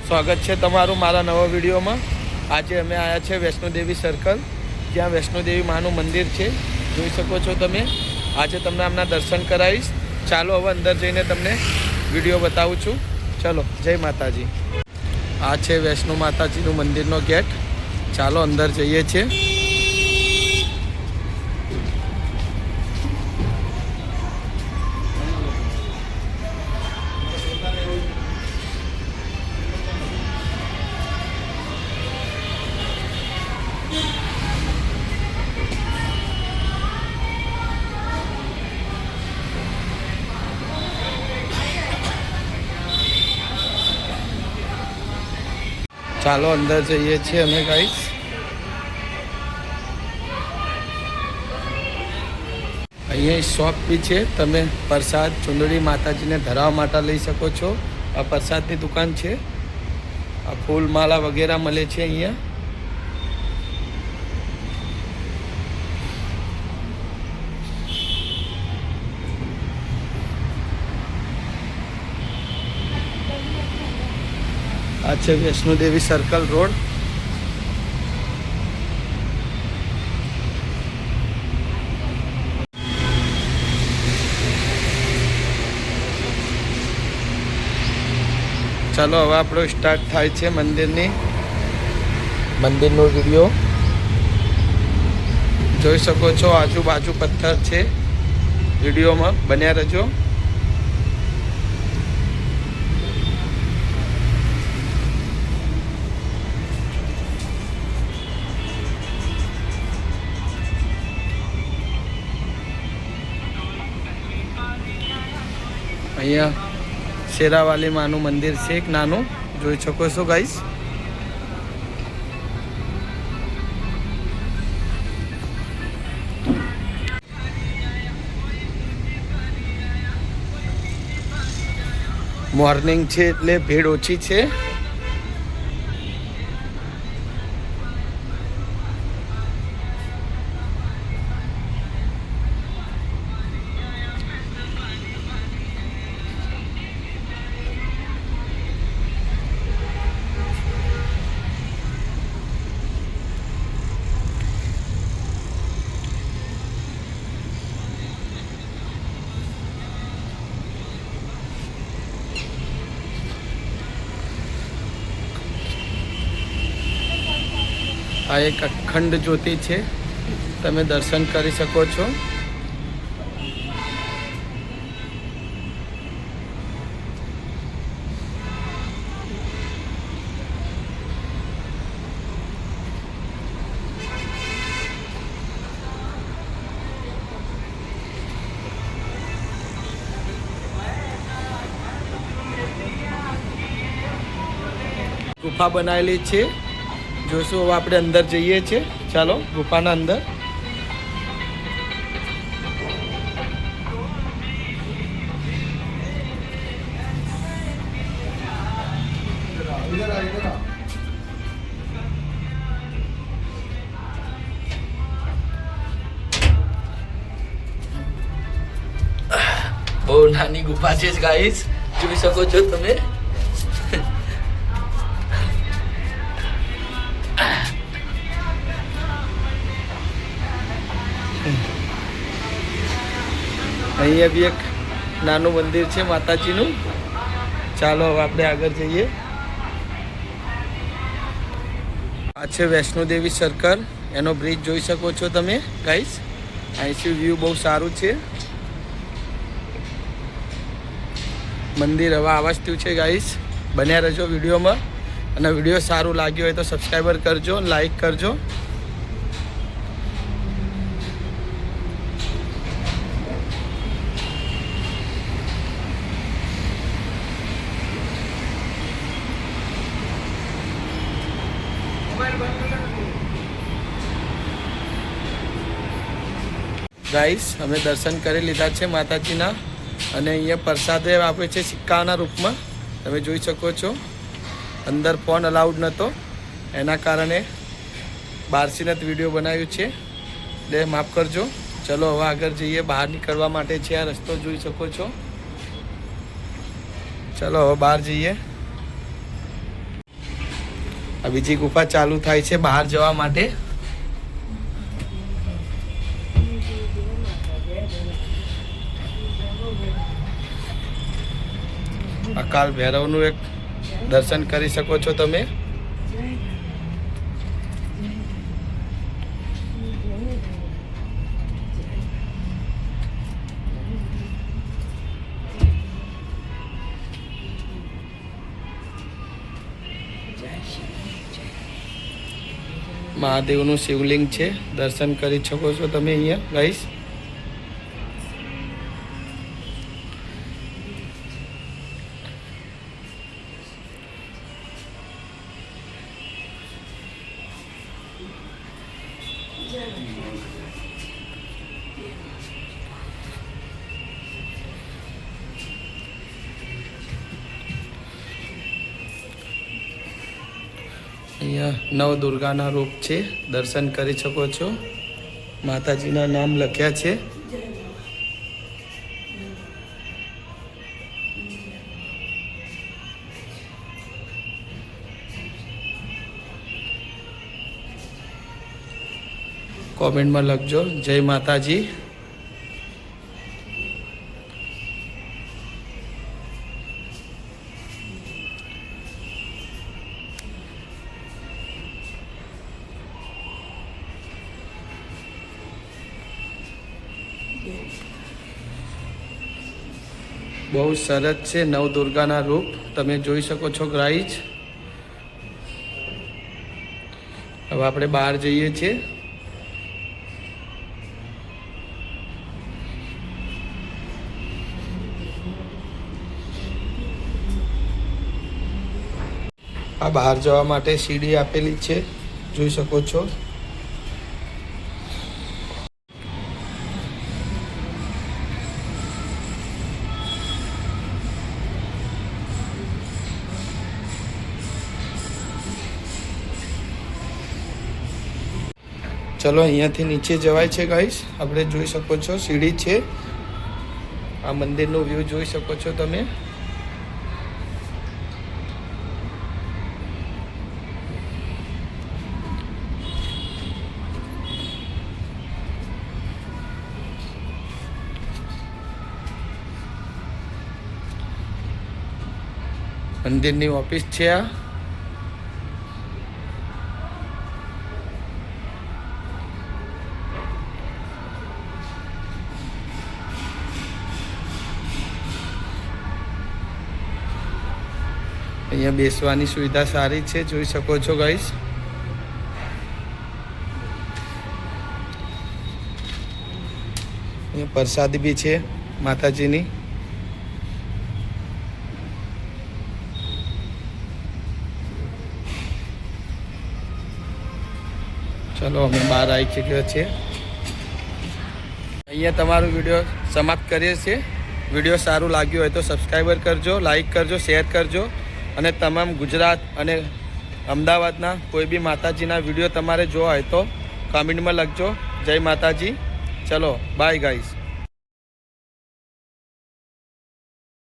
સ્વાગત છે તમારું મારા નવા વિડીયોમાં। આજે અમે આવ્યા છે વૈષ્ણોદેવી સર્કલ, જ્યાં વૈષ્ણોદેવી માનું મંદિર છે, જોઈ શકો છો તમે। આજે તમને આમના દર્શન કરાવીશ। ચાલો હવે અંદર જઈને તમને વિડીયો બતાવું છું। ચલો, જય માતાજી। આ છે વૈષ્ણો માતાજીનું મંદિરનો ગેટ। ચાલો અંદર જઈએ છીએ। ચાલો અંદર જઈએ છીએ અમે ગાઈસ। અહીંયા શોપ બી છે, તમે પ્રસાદ ચુંદડી માતાજીને ધરાવવા માટે લઈ શકો છો। આ પ્રસાદની દુકાન છે। આ ફૂલ માળા વગેરે મળે છે અહીંયા। આ છે વૈષ્ણોદેવી સર્કલ રોડ। ચાલો હવે આપણો સ્ટાર્ટ થાય છે મંદિરનો વિડીયો। જોઈ શકો છો આજુબાજુ પથ્થર છે। વિડીયોમાં બન્યા રહેજો। અહીંયા શેરાવાલી માનું મંદિર છે એક નાનું, જોઈ શકો છો ગાઈસ। મોર્નિંગ છે એટલે ભીડ ઓછી છે। આ એક અખંડ જ્યોતિ છે, તમે દર્શન કરી શકો છો। ગુફા બનાવેલી છે, જોશું હવે આપણે અંદર જઈએ છીએ। ચાલો ગુફાના અંદર। બહુ નાની ગુફા છે ગાઈસ, જોઈ શકો છો તમે। અહીંયા બી એક નાનું મંદિર છે માતાજીનું। ચાલો હવે આપણે આગળ જઈએ। આ છે વૈષ્ણોદેવી સર્કલ, એનો બ્રિજ જોઈ શકો છો તમે ગાઈસ। અહીંથી વ્યૂ બહુ સારું છે। મંદિર હવે આવા જ થયું છે ગાઈસ। બન્યા રહેજો વિડીયોમાં, અને વિડીયો સારું લાગ્યો હોય તો સબસ્ક્રાઈબર કરજો, લાઈક કરજો। ગાઈસ અમે દર્શન કરી લીધા છે માતાજીના, અને અહીંયા પ્રસાદ આપે છે સિક્કાના રૂપમાં, તમે જોઈ શકો છો। અંદર ફોન અલાઉડ નહોતો, એના કારણે બહારથી જ વિડીયો બનાવ્યું છે, એટલે માફ કરજો। ચલો હવે આગળ જઈએ। બહાર નીકળવા માટે છે આ રસ્તો, જોઈ શકો છો। ચલો હવે બહાર જઈએ। આ બીજી ગુફા ચાલુ થાય છે બહાર જવા માટે. અકાલ ભૈરવનું એક દર્શન કરી શકો છો તમે. મહાદેવનું શિવલિંગ છે, દર્શન કરી શકો છો તમે અહીંયા ગાઈસ. અહીંયા નવદુર્ગાના રૂપ છે, દર્શન કરી શકો છો. માતાજીના નામ લખ્યા છે. કોમેન્ટમાં લખજો જય માતાજી. બહુ સરસ છે નવદુર્ગાના રૂપ, તમે જોઈ શકો છો ગાઈઝ. હવે આપણે બહાર જઈએ છીએ. આ બહાર જવા માટે સીડી આપેલી છે, જોઈ શકો છો. ચલો અહીંયાથી નીચે જવાય છે ગાઈસ. આપણે જોઈ શકો છો સીડી છે. આ મંદિરનો વ્યૂ જોઈ શકો છો તમે. મંદિરની ઓફિસ છે આ. અહીંયા બેસવાની સુવિધા સારી છે, જોઈ શકો છો ગાઈસ. અહીંયા પ્રસાદી બી છે માતાજીની. ચલો અમે બહાર આવી ચૂક્યા છીએ. અહીંયા તમારો વિડીયો સમાપ્ત કરીએ છીએ. વિડીયો સારું લાગ્યું હોય તો સબસ્ક્રાઈબર કરજો, લાઈક કરજો, શેર કરજો. અને તમામ ગુજરાત અને અમદાવાદના કોઈ બી માતાજીના વિડીયો તમારે જોવા હોય તો કમેન્ટમાં લખજો. જય માતાજી. ચલો બાય ગાઈસ.